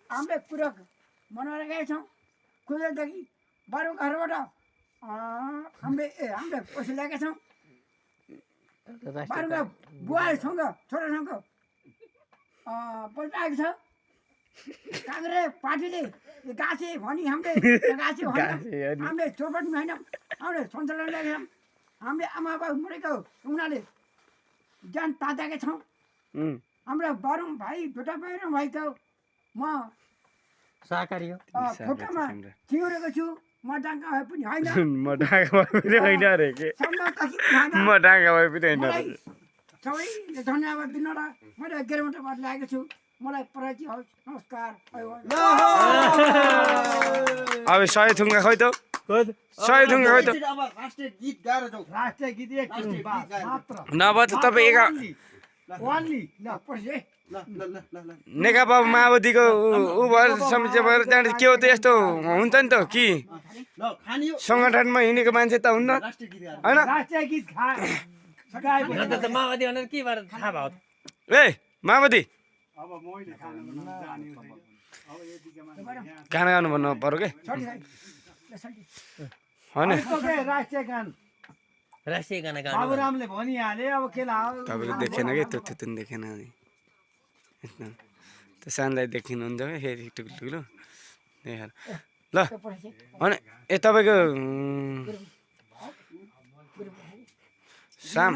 हामीले कुरा मनाएर गएका छौँ कुदेदेखि बाह्रौँ घरबाट हामीले पैसा ल्याएका छौँ बाह्रौँ बुवासँग छोरासँग पैसा आएको छ काङ्ग्रेस पार्टीले गाँसे भनी हामीले गाँसे हामीले चोपट छैनौँ हामीले सञ्चालन ल्याएका छौँ हामीले आमा बाबु मरेको उनीहरूले ज्यान तातेका छौँ हाम्रो बाह्रौँ भाइ दुटा बाह्रौँ भाइको म सहकारी हो खुट्टामा चिउरेको छु म डाङ्गा भए पनि होइन म डाँगा भए पनि होइन रे के म डाँगा भए पनि होइन रे सबैले धन्यवाद दिन र मैले गेरौँटाबाट ल्याएको छु मलाई पराइती होस् नमस्कार अब 100 थुङ्गा खोइ त 100 थुङ्गा खोइ त अब राष्ट्रिय गीत गाएर जाऊ राष्ट्रिय गीत एक मात्र नभए त तपाईँ एका ओन्ली ल पछि ल ल ल ल ल नेकपा माओवादीको ऊ भएर समस्या भएर त्यहाँबाट के हो त यस्तो हुन्छ नि त कि ल खानी हो सङ्गठनमा हिँडेको मान्छे त हुन्न राष्ट्रिय गीत गाएर होइन राष्ट्रिय गीत त माओवादी भनेर के भएर थाहा भयो ए माओवादी अब मैले गाना गाउनु भन्नु पर्यो के होइन राष्ट्रिय गान राष्ट्रिय गाना गाउनु बाबुरामले भनिहाले अब के तपाईँले देखेन कि त्यो त्यो देखेन नि त्यो सानलाई देखिनुहुन्छ क्या फेरि टुक्लुक्लु देखाएर ल होइन ए तपाईँको साम